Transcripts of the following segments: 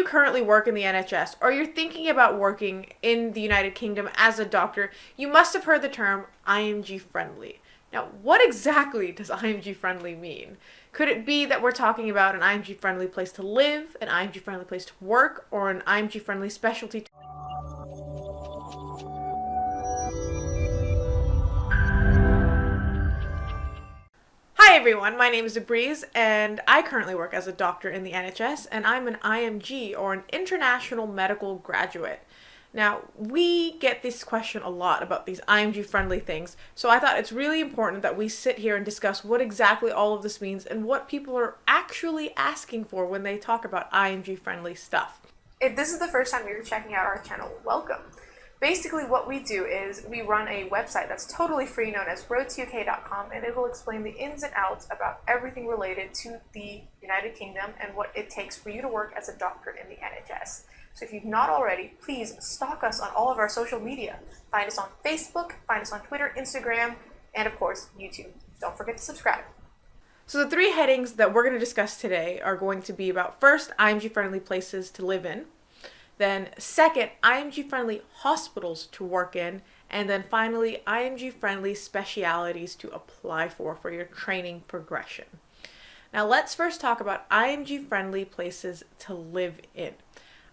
currently work in the NHS or you're thinking about working in the United Kingdom as a doctor, you must have heard the term IMG friendly. Now, what exactly does IMG friendly mean? Could it be that we're talking about an IMG friendly place to live, an IMG friendly place to work, or an IMG friendly specialty? Hi everyone, my name is Ibreez and I currently work as a doctor in the NHS and I'm an IMG or an International Medical Graduate. Now, we get this question a lot about these IMG friendly things, so I thought it's really important that we sit here and discuss what exactly all of this means and what people are actually asking for when they talk about IMG friendly stuff. If this is the first time you're checking out our channel, welcome. Basically what we do is we run a website that's totally free known as roadtok.com, and it will explain the ins and outs about everything related to the United Kingdom and what it takes for you to work as a doctor in the NHS. So if you've not already, please stalk us on all of our social media. Find us on Facebook, find us on Twitter, Instagram, and of course, YouTube. Don't forget to subscribe. So the three headings that we're going to discuss today are going to be about, first, IMG friendly places to live in. Then second, IMG friendly hospitals to work in. And then finally, IMG friendly specialities to apply for your training progression. Now let's first talk about IMG friendly places to live in.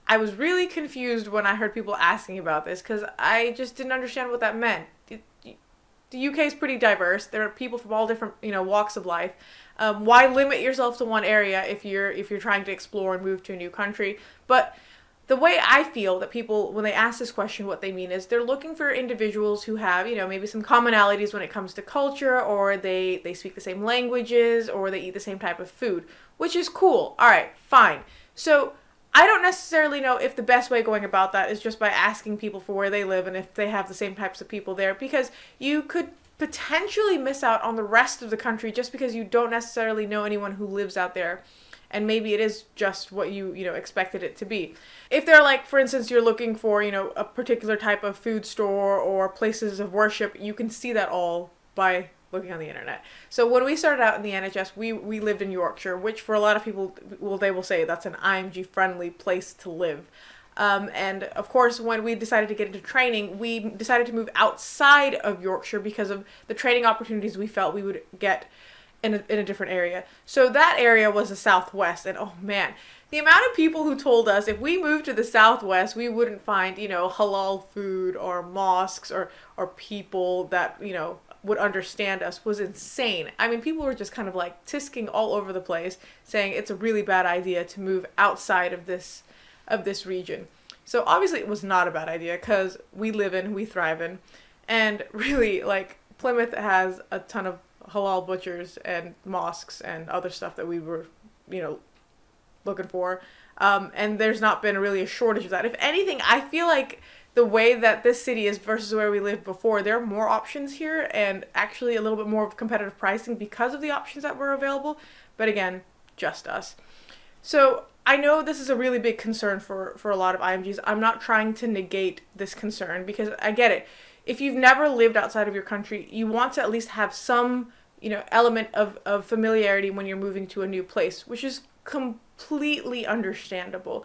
I was really confused when I heard people asking about this because I just didn't understand what that meant. The UK is pretty diverse. There are people from all different, walks of life. Why limit yourself to one area if you're trying to explore and move to a new country? But the way I feel that people, when they ask this question, what they mean is they're looking for individuals who have, maybe some commonalities when it comes to culture, or they speak the same languages, or they eat the same type of food, which is cool. All right, fine. So I don't necessarily know if the best way going about that is just by asking people for where they live and if they have the same types of people there, because you could potentially miss out on the rest of the country just because you don't necessarily know anyone who lives out there. And maybe it is just what you expected it to be. If they're like, for instance, you're looking for, a particular type of food store or places of worship, you can see that all by looking on the internet. So when we started out in the NHS, we lived in Yorkshire, which for a lot of people, they will say that's an IMG friendly place to live. And of course, when we decided to get into training, we decided to move outside of Yorkshire because of the training opportunities we felt we would get in a different area. So that area was the Southwest, and oh man, the amount of people who told us if we moved to the Southwest, we wouldn't find, halal food or mosques or people that, would understand us was insane. I mean, people were just kind of like tisking all over the place, saying it's a really bad idea to move outside of this region. So obviously it was not a bad idea because we thrive in, and really, like, Plymouth has a ton of halal butchers and mosques and other stuff that we were, looking for. And there's not been really a shortage of that. If anything, I feel like the way that this city is versus where we lived before, there are more options here and actually a little bit more of competitive pricing because of the options that were available. But again, just us. So I know this is a really big concern for a lot of IMGs. I'm not trying to negate this concern because I get it. If you've never lived outside of your country, you want to at least have some, element of familiarity when you're moving to a new place, which is completely understandable.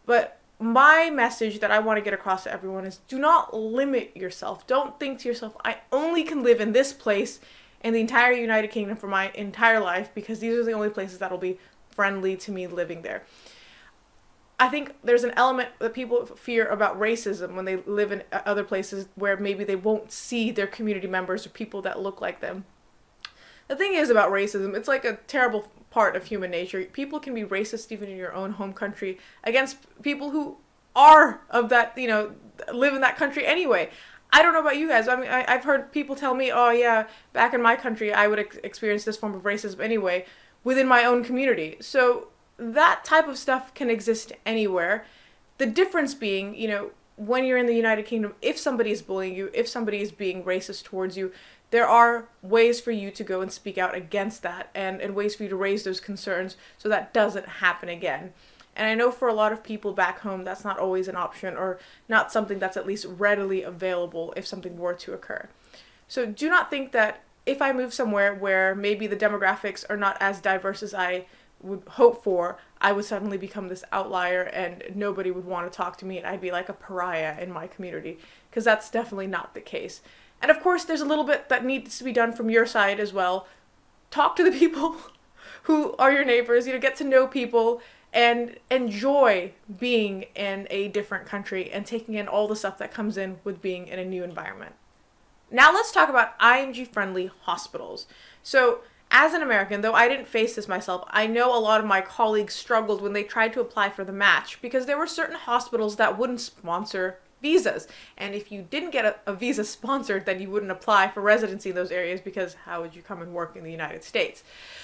But my message that I want to get across to everyone is do not limit yourself. Don't think to yourself, I only can live in this place in the entire United Kingdom for my entire life because these are the only places that'll be friendly to me living there. I think there's an element that people fear about racism when they live in other places where maybe they won't see their community members or people that look like them. The thing is about racism, it's like a terrible part of human nature. People can be racist even in your own home country against people who are of that, live in that country anyway. I don't know about you guys. I mean, I've heard people tell me, oh yeah, back in my country, I would experience this form of racism anyway within my own community. So that type of stuff can exist anywhere. The difference being, when you're in the United Kingdom, if somebody is bullying you, if somebody is being racist towards you, there are ways for you to go and speak out against that and ways for you to raise those concerns so that doesn't happen again. And I know for a lot of people back home, that's not always an option or not something that's at least readily available if something were to occur. So do not think that if I move somewhere where maybe the demographics are not as diverse as I would hope for, I would suddenly become this outlier and nobody would want to talk to me and I'd be like a pariah in my community, because that's definitely not the case. And of course, there's a little bit that needs to be done from your side as well. Talk to the people who are your neighbors, get to know people and enjoy being in a different country and taking in all the stuff that comes in with being in a new environment. Now let's talk about IMG-friendly hospitals. So as an American, though I didn't face this myself, I know a lot of my colleagues struggled when they tried to apply for the match because there were certain hospitals that wouldn't sponsor visas. And if you didn't get a visa sponsored, then you wouldn't apply for residency in those areas, because how would you come and work in the United States?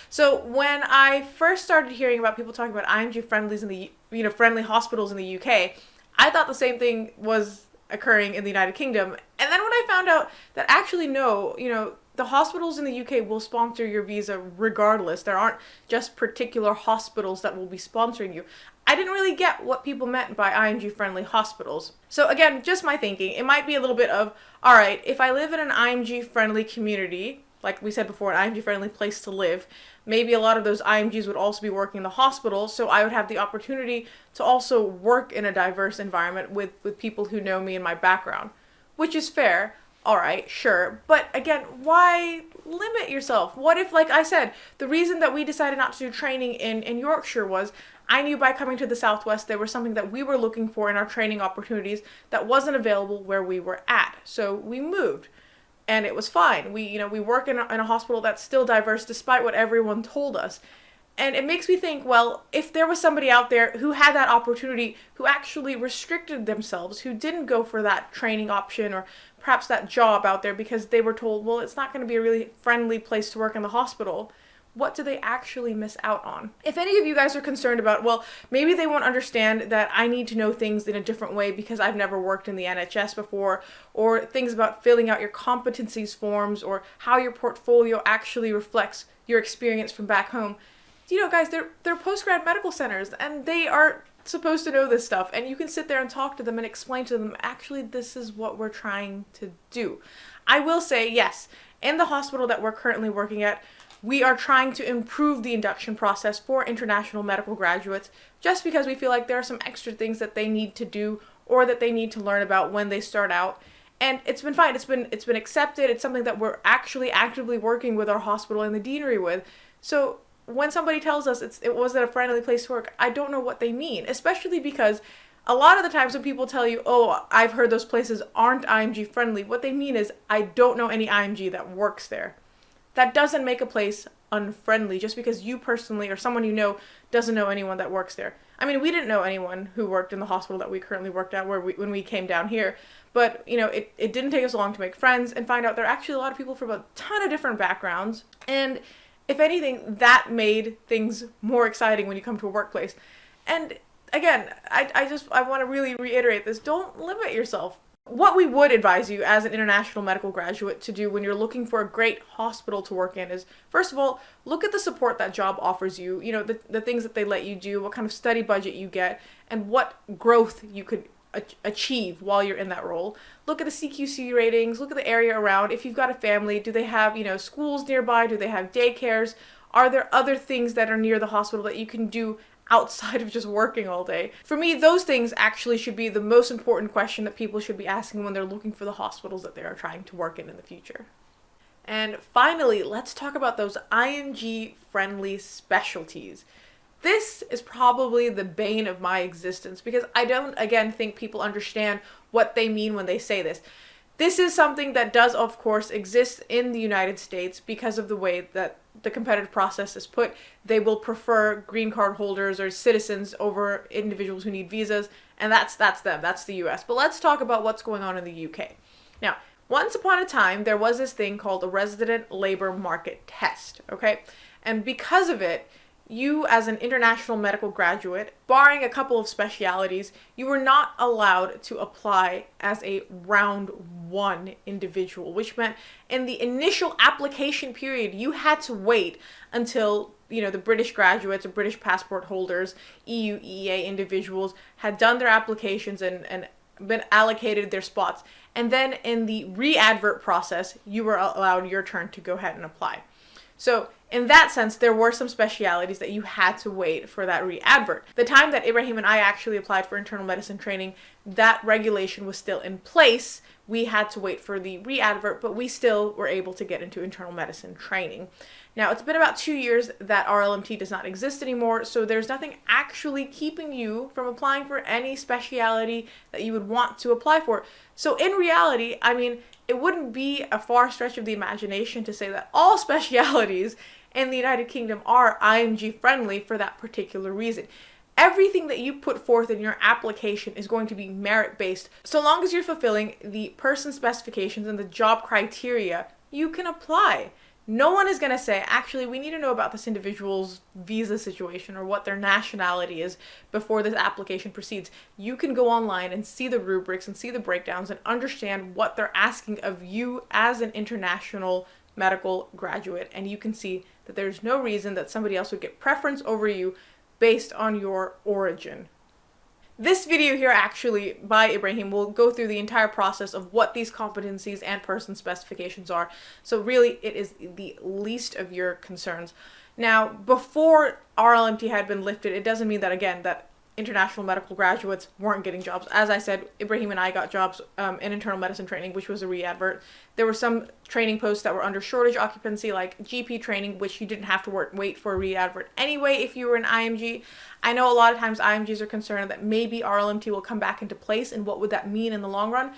So when I first started hearing about people talking about IMG friendlies in the friendly hospitals in the UK, I thought the same thing was occurring in the United Kingdom. And then when I found out that actually no, the hospitals in the UK will sponsor your visa regardless. There aren't just particular hospitals that will be sponsoring you. I didn't really get what people meant by IMG-friendly hospitals. So again, just my thinking, it might be a little bit of, all right, if I live in an IMG-friendly community, like we said before, an IMG-friendly place to live, maybe a lot of those IMGs would also be working in the hospital, so I would have the opportunity to also work in a diverse environment with people who know me and my background, which is fair. All right, sure. But again, why limit yourself? What if, like I said, the reason that we decided not to do training in Yorkshire was I knew by coming to the Southwest there was something that we were looking for in our training opportunities that wasn't available where we were at. So we moved. And it was fine. We work in a hospital that's still diverse despite what everyone told us. And it makes me think, well, if there was somebody out there who had that opportunity, who actually restricted themselves, who didn't go for that training option or perhaps that job out there because they were told, well, it's not going to be a really friendly place to work in the hospital, what do they actually miss out on? If any of you guys are concerned about, well, maybe they won't understand that I need to know things in a different way because I've never worked in the NHS before, or things about filling out your competencies forms, or how your portfolio actually reflects your experience from back home. Guys, they're post-grad medical centers, and they are supposed to know this stuff, and you can sit there and talk to them and explain to them, actually, this is what we're trying to do. I will say, yes, in the hospital that we're currently working at, we are trying to improve the induction process for international medical graduates, just because we feel like there are some extra things that they need to do or that they need to learn about when they start out. And it's been fine. It's been accepted. It's something that we're actually actively working with our hospital and the deanery with. So when somebody tells us it wasn't a friendly place to work, I don't know what they mean, especially because a lot of the times when people tell you, oh, I've heard those places aren't IMG friendly, what they mean is, I don't know any IMG that works there. That doesn't make a place unfriendly just because you personally or someone you know doesn't know anyone that works there. I mean, we didn't know anyone who worked in the hospital that we currently worked at when we came down here, but it didn't take us long to make friends and find out there are actually a lot of people from a ton of different backgrounds. And if anything, that made things more exciting when you come to a workplace. And again, I want to really reiterate this. Don't limit yourself. What we would advise you as an international medical graduate to do when you're looking for a great hospital to work in is, first of all, look at the support that job offers you, the things that they let you do, what kind of study budget you get, and what growth you could achieve while you're in that role. Look at the CQC ratings, look at the area around. If you've got a family, do they have, schools nearby? Do they have daycares? Are there other things that are near the hospital that you can do outside of just working all day? For me, those things actually should be the most important question that people should be asking when they're looking for the hospitals that they are trying to work in the future. And finally, let's talk about those IMG-friendly specialties. This is probably the bane of my existence because I don't, again, think people understand what they mean when they say this. This is something that does, of course, exist in the United States because of the way that the competitive process is put. They will prefer green card holders or citizens over individuals who need visas, and that's them. That's the US. But let's talk about what's going on in the UK. Now, once upon a time, there was this thing called a resident labor market test, okay? And because of it, you as an international medical graduate, barring a couple of specialities, you were not allowed to apply as a round one individual, which meant in the initial application period, you had to wait until, the British graduates or British passport holders, EU, EEA individuals had done their applications and been allocated their spots. And then in the re-advert process, you were allowed your turn to go ahead and apply. So in that sense, there were some specialities that you had to wait for that re-advert. The time that Ibrahim and I actually applied for internal medicine training, that regulation was still in place. We had to wait for the re-advert, but we still were able to get into internal medicine training. Now, it's been about 2 years that RLMT does not exist anymore, so there's nothing actually keeping you from applying for any specialty that you would want to apply for. So in reality, I mean, it wouldn't be a far stretch of the imagination to say that all specialities in the United Kingdom are IMG friendly for that particular reason. Everything that you put forth in your application is going to be merit-based. So long as you're fulfilling the person specifications and the job criteria, you can apply. No one is going to say, actually, we need to know about this individual's visa situation or what their nationality is before this application proceeds. You can go online and see the rubrics and see the breakdowns and understand what they're asking of you as an international medical graduate. And you can see that there's no reason that somebody else would get preference over you based on your origin. This video here actually by Ibrahim will go through the entire process of what these competencies and person specifications are. So really it is the least of your concerns. Now, before RLMT had been lifted, it doesn't mean that, again, that international medical graduates weren't getting jobs. As I said, Ibrahim and I got jobs in internal medicine training, which was a re-advert. There were some training posts that were under shortage occupancy, like GP training, which you didn't have to wait for a re-advert anyway if you were an IMG. I know a lot of times IMGs are concerned that maybe RLMT will come back into place, and what would that mean in the long run?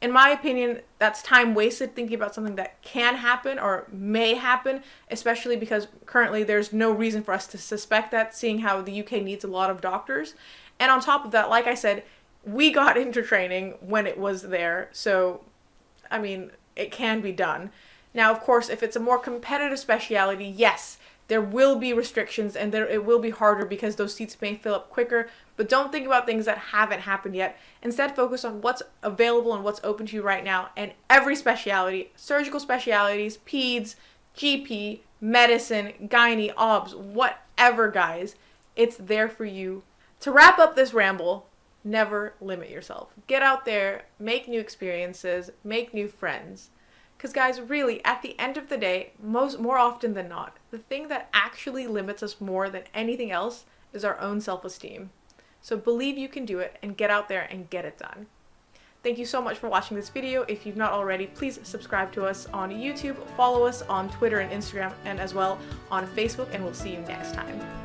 In my opinion, that's time wasted thinking about something that can happen or may happen, especially because currently there's no reason for us to suspect that, seeing how the UK needs a lot of doctors. And on top of that, like I said, we got into training when it was there, so, I mean, it can be done. Now, of course, if it's a more competitive specialty, yes, there will be restrictions and it will be harder because those seats may fill up quicker, but don't think about things that haven't happened yet. Instead, focus on what's available and what's open to you right now. And every specialty, surgical specialties, peds, GP, medicine, gynae, obs, whatever, guys, it's there for you. To wrap up this ramble, never limit yourself. Get out there, make new experiences, make new friends. Because guys, really, at the end of the day, more often than not, the thing that actually limits us more than anything else is our own self-esteem. So believe you can do it and get out there and get it done. Thank you so much for watching this video. If you've not already, please subscribe to us on YouTube, follow us on Twitter and Instagram, and as well on Facebook, and we'll see you next time.